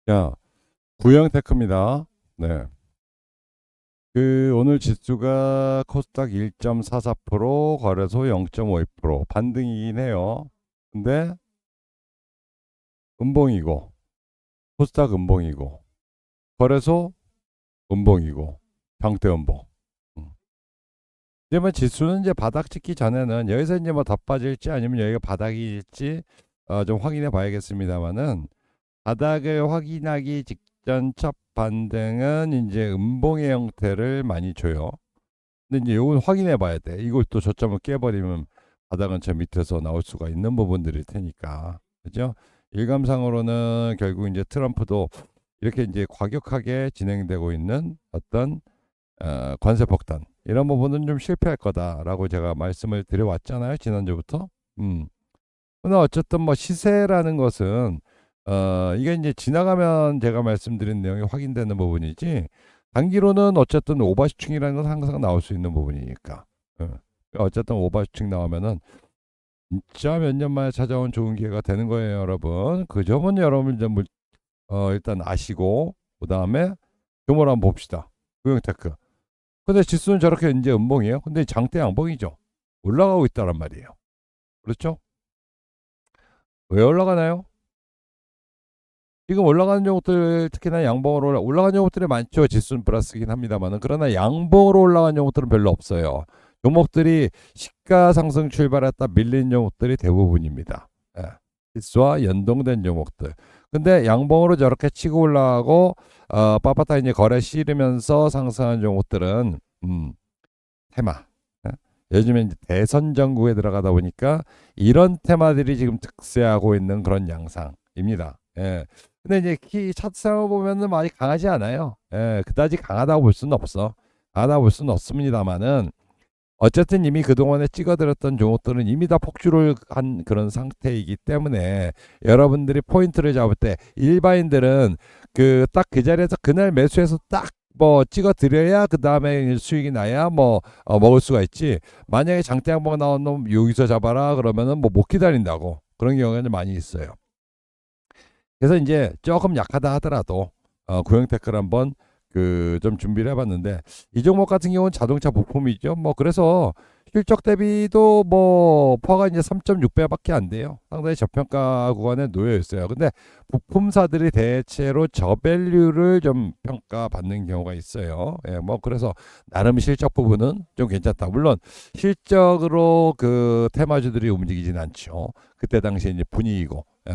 자, 구형 테크입니다. 네. 오늘 지수가 코스닥 1.44%, 거래소 0.52% 반등이긴 해요. 근데 음봉이고, 코스닥 음봉이고, 거래소 음봉이고, 장대 음봉. 음. 이제 뭐 지수는 이제 바닥 찍기 전에는 여기서 이제 뭐 더 빠질지 아니면 여기가 바닥일지 좀 확인해 봐야겠습니다만은 바닥을 확인하기 직전 첫 반등은 이제 음봉의 형태를 많이 줘요. 근데 이제 요건 확인해 봐야 돼. 이걸 또 저점을 깨버리면 바닥은 저 밑에서 나올 수가 있는 부분들일 테니까. 그죠? 일감상으로는 결국 이제 트럼프도 이렇게 이제 과격하게 진행되고 있는 어떤 관세 폭탄 이런 부분은 좀 실패할 거다라고 제가 말씀을 드려왔잖아요. 지난주부터. 음. 근데 어쨌든 뭐 시세라는 것은 이게 이제 지나가면 제가 말씀드린 내용이 확인되는 부분이지 단기로는 어쨌든 오버슈팅이라는 건 항상 나올 수 있는 부분이니까. 어쨌든 오버슈팅 나오면은 진짜 몇 년 만에 찾아온 좋은 기회가 되는 거예요, 여러분. 그 점은 여러분 좀 일단 아시고 그 다음에 규모를 한번 봅시다. 구형테크. 근데 지수는 저렇게 이제 음봉이에요. 근데 장대 양봉이죠. 올라가고 있다란 말이에요. 그렇죠? 왜 올라가나요? 지금 올라가는 종목들 특히나 양봉으로 올라가는 종목들이 많죠. 지수는 플러스긴 합니다만은 그러나 양봉으로 올라가는 종목들은 별로 없어요. 종목들이 시가 상승 출발했다 밀린 종목들이 대부분입니다. 예. 지수와 연동된 종목들. 근데 양봉으로 저렇게 치고 올라가고 빳빳하게 이제 거래 실으면서 상승한 종목들은 테마. 예. 요즘에 이제 대선 전국에 들어가다 보니까 이런 테마들이 지금 특세하고 있는 그런 양상입니다. 예. 근데 이제 키 차트상을 보면은 많이 강하지 않아요. 예, 그다지 강하다고 볼 수는 없어. 강하다고 볼 수는 없습니다만은 어쨌든 이미 그동안에 찍어들었던 종목들은 이미 다 폭주를 한 그런 상태이기 때문에 여러분들이 포인트를 잡을 때 일반인들은 그 딱 그 자리에서 그날 매수해서 딱 뭐 찍어 드려야 그 다음에 수익이 나야 뭐 먹을 수가 있지. 만약에 장대 양봉 나온 놈 여기서 잡아라 그러면은 뭐 못 기다린다고 그런 경우가 많이 있어요. 그래서 이제 조금 약하다 하더라도 구형 태클 한번 그 좀 준비를 해봤는데 이 종목 같은 경우는 자동차 부품이죠. 뭐 그래서 실적 대비도 뭐 퍼가 이제 3.6배밖에 안 돼요. 상당히 저평가 구간에 놓여 있어요. 근데 부품사들이 대체로 저밸류를 좀 평가받는 경우가 있어요. 예, 뭐 그래서 나름 실적 부분은 좀 괜찮다. 물론 실적으로 그 테마주들이 움직이진 않죠. 그때 당시에 이제 분위기고. 예.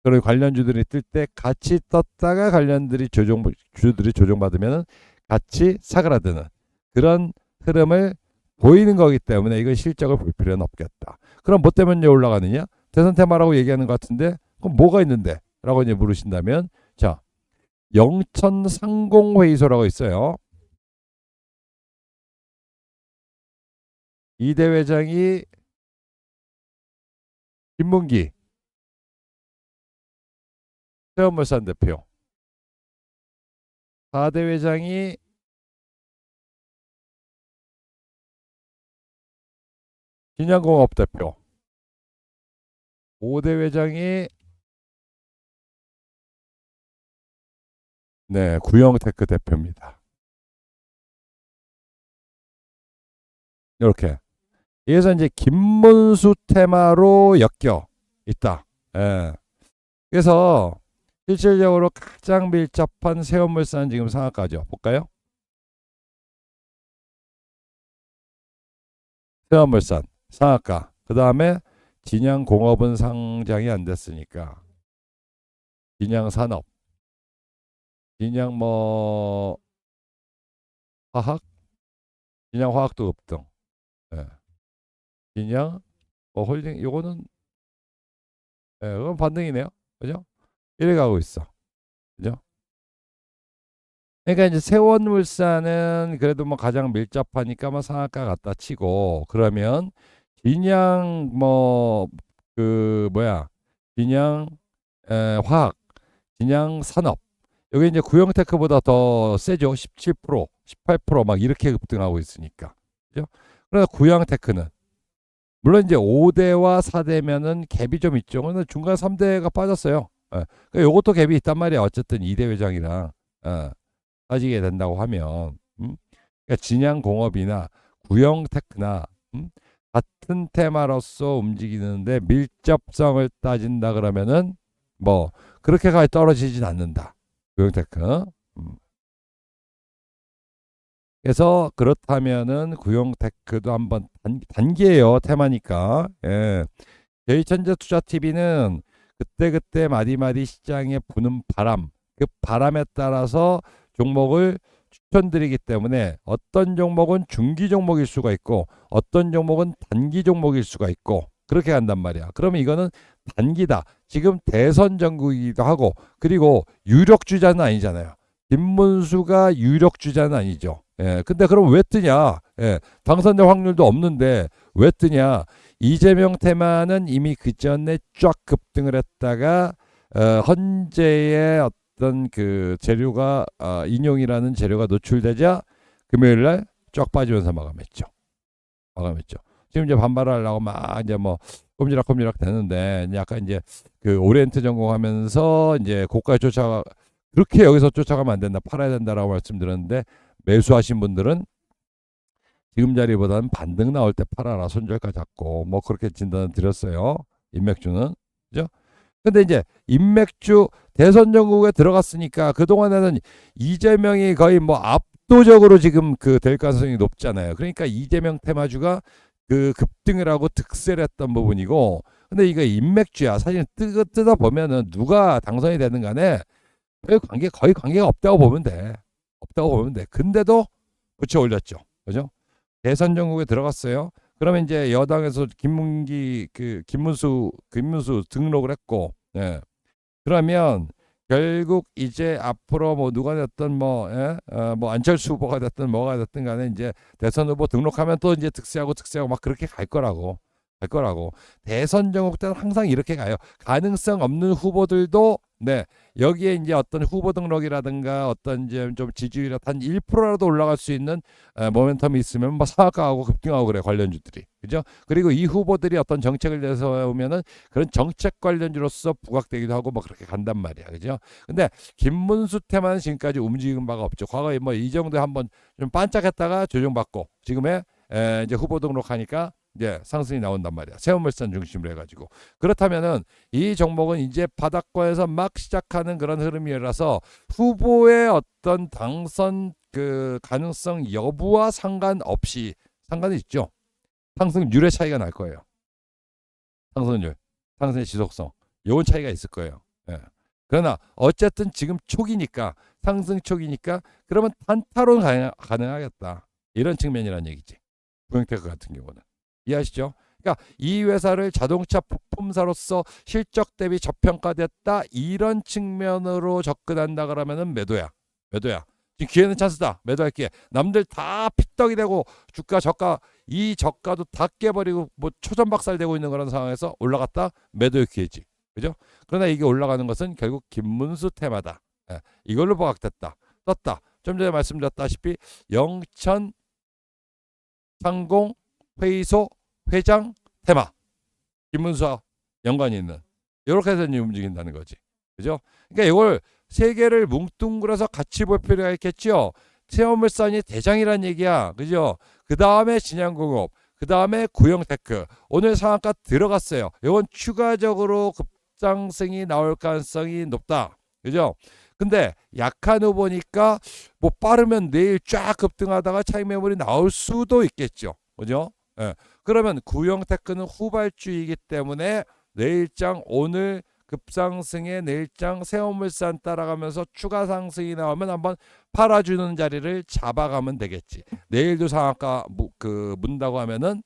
그리고 관련주들이 뜰 때 같이 떴다가 관련들이 주들이 조정받으면 같이 사그라드는 그런 흐름을 보이는 거기 때문에 이건 실적을 볼 필요는 없겠다. 그럼 뭐 때문에 올라가느냐? 대선 테마라고 얘기하는 것 같은데 그럼 뭐가 있는데? 라고 이제 물으신다면 자, 영천상공회의소라고 있어요. 이 대회장이 김문기 세원물산 대표, 4대회장이 진양공업 대표, 5대회장이 네, 구형테크 대표입니다. 이렇게. 그래서 이제 김문수 테마로 엮여 있다. 예. 그래서 실질적으로 가장 밀접한 세원물산 지금 상한가죠. 볼까요? 세원물산 상한가. 그 다음에 진양공업은 상장이 안 됐으니까 진양산업, 진양 뭐 화학, 진양화학도 급등. 예. 진양 뭐 홀딩 요거는 그건 반등이네요. 그죠? 이래 가고 있어. 그죠? 그러니까 이제 세원물산은 그래도 뭐 가장 밀접하니까 뭐 상한가 갖다 치고 그러면 진양 뭐 그 뭐야 진양 화학 진양 산업 여기 이제 구형테크보다 더 세죠. 17% 18%막 이렇게 급등하고 있으니까 그죠? 그래서 구형테크는 물론 이제 5대와 4대면은 갭이 좀 있죠. 근데 중간 3대가 빠졌어요. 그러니까 요것도 갭이 있단 말이야. 어쨌든 이대 회장이랑 따지게 된다고 하면 그러니까 진양공업이나 구형테크나 같은 테마로서 움직이는데 밀접성을 따진다 그러면은 뭐 그렇게까지 떨어지진 않는다. 구형테크. 그래서 그렇다면은 구형테크도 한번 단기예요. 테마니까. 예. 저희천재투자TV는 그때그때 마디마디 시장에 부는 바람, 그 바람에 따라서 종목을 추천드리기 때문에 어떤 종목은 중기 종목일 수가 있고 어떤 종목은 단기 종목일 수가 있고 그렇게 간단 말이야. 그러면 이거는 단기다. 지금 대선 전국이기도 하고 그리고 유력 주자는 아니잖아요. 김문수가 유력 주자는 아니죠. 예, 근데 그럼 왜 뜨냐? 예, 당선될 확률도 없는데 왜 뜨냐? 이재명 테마는 이미 그 전에 쫙 급등을 했다가 헌재의 어떤 그 재료가 인용이라는 재료가 노출되자 금요일 날 쫙 빠지면서 마감했죠. 지금 이제 반발하려고 막 이제 뭐 꼼지락꼼지락 되는데 약간 이제 그 오리엔트 전공하면서 이제 고가에 그렇게 여기서 쫓아가면 안 된다. 팔아야 된다라고 말씀드렸는데 매수하신 분들은 지금 자리보다는 반등 나올 때 팔아라. 손절가 잡고 뭐 그렇게 진단을 드렸어요. 인맥주는. 그죠? 근데 이제 인맥주 대선 전국에 들어갔으니까 그동안에는 이재명이 거의 뭐 압도적으로 지금 그 될 가능성이 높잖아요. 그러니까 이재명 테마주가 그 급등을 하고 득세를 했던 부분이고 근데 이거 인맥주야. 사실 뜯어 보면은 누가 당선이 되는 간에 거의 관계가 없다고 보면 돼. 근데도 붙여 올렸죠. 그죠? 대선 전국에 들어갔어요. 그러면 이제 여당에서 김문수 등록을 했고, 예. 그러면 결국 이제 앞으로 뭐 누가 됐든 뭐 안철수 후보가 됐든 뭐가 됐든 간에 이제 대선 후보 등록하면 또 이제 득세하고 막 그렇게 갈 거라고. 대선 전국 때는 항상 이렇게 가요. 가능성 없는 후보들도 여기에 이제 어떤 후보 등록이라든가 어떤 이제 좀 지지율이 한 1%라도 올라갈 수 있는 모멘텀이 있으면 뭐 상한가하고 급등하고 그래 관련주들이. 그죠? 그리고 이 후보들이 어떤 정책을 내세우면은 그런 정책 관련주로서 부각되기도 하고 뭐 그렇게 간단 말이야. 그죠? 근데 김문수 테마는 지금까지 움직인 바가 없죠. 과거에 뭐 이 정도에 한번 좀 반짝했다가 조정받고 지금의 이제 후보 등록하니까 이제 상승이 나온단 말이야. 세운물산 중심으로 해가지고. 그렇다면은 이 종목은 이제 바닥권에서 막 시작하는 그런 흐름이라서 후보의 어떤 당선 그 가능성 여부와 상관없이 상관이 있죠. 상승률의 차이가 날 거예요. 상승률, 상승의 지속성, 요런 차이가 있을 거예요. 예. 그러나 어쨌든 지금 초기니까 상승 초기니까 그러면 단타로 가능하겠다. 이런 측면이라는 얘기지. 구형테크 같은 경우는. 이해하시죠? 그러니까 이 회사를 자동차 부품사로서 실적 대비 저평가됐다 이런 측면으로 접근한다 그러면은 매도야. 지금 기회는 찬스다. 매도할게. 남들 다 핏떡이 되고 주가 저가 이 저가도 다 깨버리고 뭐 초전박살되고 있는 그런 상황에서 올라갔다 매도의 기회지. 그죠? 그러나 이게 올라가는 것은 결국 김문수 테마다. 이걸로 부각됐다. 떴다. 좀 전에 말씀드렸다시피 영천 상공 회의소 회장 테마 김문수와 연관이 있는 이렇게 해서 움직인다는 거지. 그죠? 그러니까 이걸 세 개를 뭉뚱그려서 같이 볼 필요가 있겠죠. 세운물산이 대장이란 얘기야. 그죠? 그 다음에 진양공업, 그 다음에 구형테크. 오늘 상한가 들어갔어요. 이건 추가적으로 급상승이 나올 가능성이 높다. 그죠? 근데 약한 후보니까 뭐 빠르면 내일 쫙 급등하다가 차익 매물이 나올 수도 있겠죠. 그죠? 예. 그러면 구형테크는 후발주이기 때문에 내일장 오늘 급상승의 내일장 세운물산 따라가면서 추가 상승이 나오면 한번 팔아주는 자리를 잡아가면 되겠지. 내일도 상한가 문다고 하면은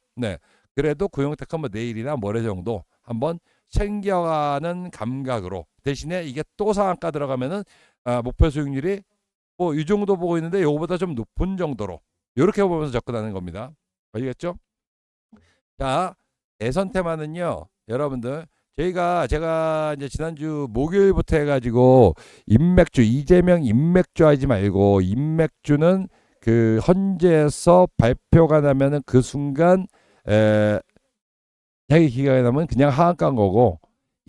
그래도 구형테크 뭐 내일이나 모레 정도 한번 챙겨가는 감각으로 대신에 이게 또 상한가 들어가면은 목표 수익률이 뭐 이 정도 보고 있는데 요거보다 좀 높은 정도로 이렇게 보면서 접근하는 겁니다. 알겠죠? 자, 대선 테마는요, 여러분들 제가 이제 지난주 목요일부터 해가지고 인맥주 이재명 인맥주 하지 말고 인맥주는 그 헌재에서 발표가 나면은 그 순간 자기 기각이 나면 그냥 하한가인 거고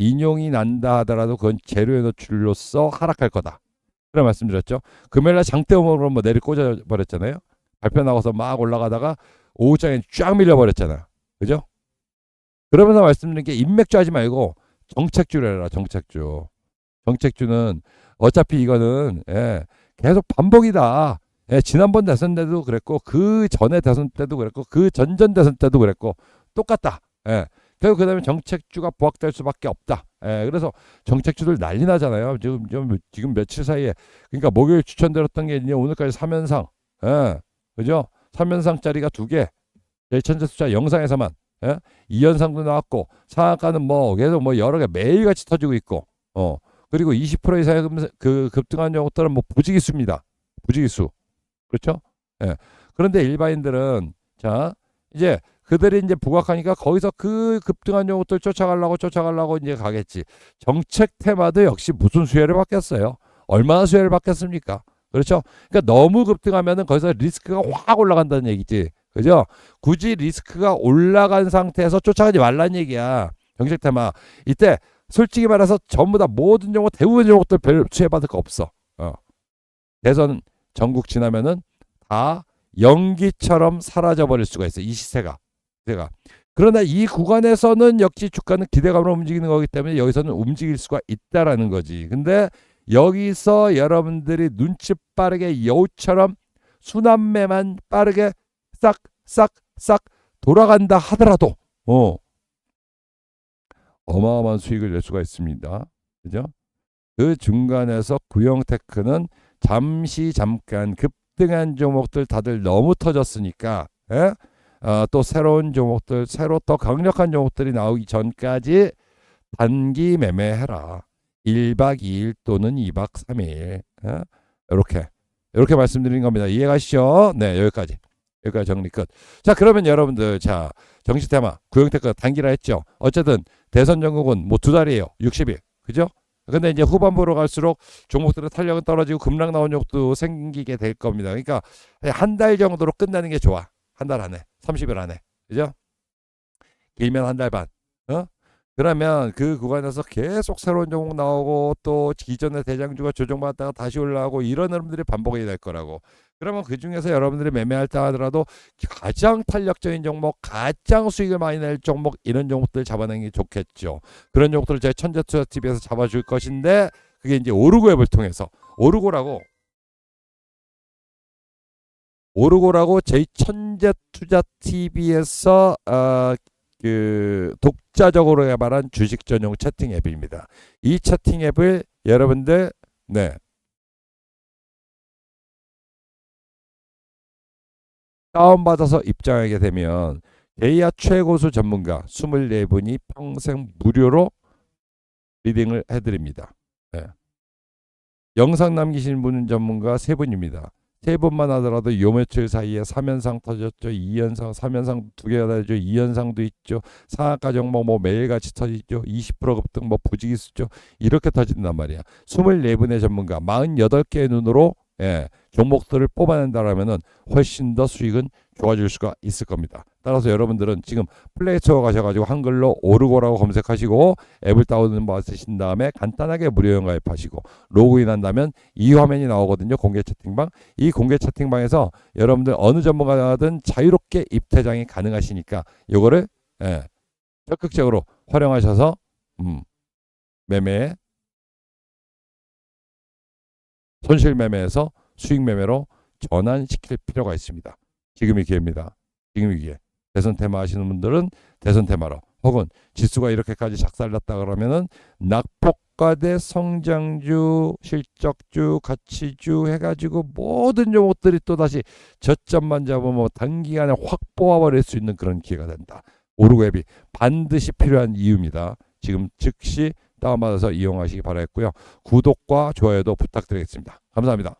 인용이 난다 하더라도 그건 재료의 노출로서 하락할 거다. 그런 말씀드렸죠. 금요일날 장대음으로 뭐 내리 꽂아버렸잖아요. 발표 나가서 막 올라가다가 오후장에 쫙 밀려버렸잖아. 그죠? 그러면서 말씀드린 게 인맥주 하지 말고 정책주를 해라. 정책주. 정책주는 어차피 이거는 계속 반복이다. 지난번 대선 때도 그랬고 그 전에 대선 때도 그랬고 그 전전 대선 때도 그랬고 똑같다. 결국 그다음에 정책주가 부각될 수밖에 없다. 그래서 정책주들 난리 나잖아요. 지금 며칠 사이에 그러니까 목요일 추천드렸던 게 이제 오늘까지 3연상, 그죠? 3연상짜리가 2개. 천재 숫자 영상에서만 2연상도 나왔고 상한가는 뭐 계속 뭐 여러 개 매일같이 터지고 있고, 그리고 20% 이상의 그 급등한 종목들은 뭐 부지기수입니다. 부지기수. 그렇죠? 그런데 일반인들은 자 이제 그들이 이제 부각하니까 거기서 그 급등한 종목들 쫓아가려고 이제 가겠지. 정책 테마도 역시 무슨 수혜를 받겠어요? 얼마나 수혜를 받겠습니까? 그렇죠? 그러니까 너무 급등하면은 거기서 리스크가 확 올라간다는 얘기지. 그죠? 굳이 리스크가 올라간 상태에서 쫓아가지 말라는 얘기야. 정책 테마. 이때 솔직히 말해서 전부 다 모든 종목, 대부분 종목들 별 수혜받을 거 없어. 대선 전국 지나면은 다 연기처럼 사라져버릴 수가 있어. 이 시세가. 그러나 이 구간에서는 역시 주가는 기대감으로 움직이는 거기 때문에 여기서는 움직일 수가 있다라는 거지. 근데 여기서 여러분들이 눈치 빠르게 여우처럼 순환매만 빠르게 싹 돌아간다 하더라도 어마어마한 수익을 낼 수가 있습니다. 그죠? 그 중간에서 구형테크는 잠깐 급등한 종목들 다들 너무 터졌으니까 또 새로운 종목들, 새로 더 강력한 종목들이 나오기 전까지 단기 매매해라. 1박 2일 또는 2박 3일. 이렇게 말씀드린 겁니다. 이해가시죠? 네, 여기까지 정리 끝. 자, 그러면 여러분들, 자, 정시 테마, 구형테크 단기라 했죠. 어쨌든 대선 전국은 뭐 2달이에요. 60일. 그죠? 근데 이제 후반부로 갈수록 종목들의 탄력은 떨어지고 급락 나온 종목도 생기게 될 겁니다. 그러니까 한 달 정도로 끝나는 게 좋아. 한 달 안에, 30일 안에. 그죠? 길면 한 달 반. 그러면 그 구간에서 계속 새로운 종목 나오고 또 기존의 대장주가 조정받다가 다시 올라오고 이런 흐름들이 반복이 될 거라고. 그러면 그 중에서 여러분들이 매매할 때 하더라도 가장 탄력적인 종목, 가장 수익을 많이 낼 종목, 이런 종목들 잡아내는 게 좋겠죠. 그런 종목들을 제가 천재투자TV에서 잡아줄 것인데, 그게 이제 오르고 앱을 통해서 오르고라고 저희 천재투자TV에서 그 독자적으로 개발한 주식 전용 채팅 앱입니다. 이 채팅 앱을 여러분들 다운받아서 입장하게 되면 대야 최고수 전문가 24분이 평생 무료로 리딩을 해드립니다. 영상 남기신 분 전문가 3분입니다. 3번만 하더라도 요 며칠 사이에 3연상 터졌죠. 2연상, 3연상 2개가 터졌죠. 2연상도 있죠. 상한가 종목 뭐 매일같이 터지죠. 20% 급등 뭐 부지기수죠. 이렇게 터진단 말이야. 24분의 전문가 48개의 눈으로 종목들을 뽑아낸다라면은 훨씬 더 수익은 좋아질 수가 있을 겁니다. 따라서 여러분들은 지금 플레이스토어 가셔가지고 한글로 오르고라고 검색하시고 앱을 다운받으신 다음에 간단하게 무료용 가입하시고 로그인 한다면 이 화면이 나오거든요. 공개 채팅방. 이 공개 채팅방에서 여러분들 어느 전문가든 자유롭게 입퇴장이 가능하시니까 이거를 적극적으로 활용하셔서 매매, 손실 매매에서 수익 매매로 전환시킬 필요가 있습니다. 지금이 기회입니다. 지금이 기회. 대선 테마 하시는 분들은 대선 테마로, 혹은 지수가 이렇게까지 작살났다 그러면은 낙폭과대 성장주, 실적주, 가치주 해가지고 모든 종목들이 또다시 저점만 잡으면 단기간에 확 뽑아버릴 수 있는 그런 기회가 된다. 오르고 앱이 반드시 필요한 이유입니다. 지금 즉시 다운받아서 이용하시기 바라겠고요. 구독과 좋아요도 부탁드리겠습니다. 감사합니다.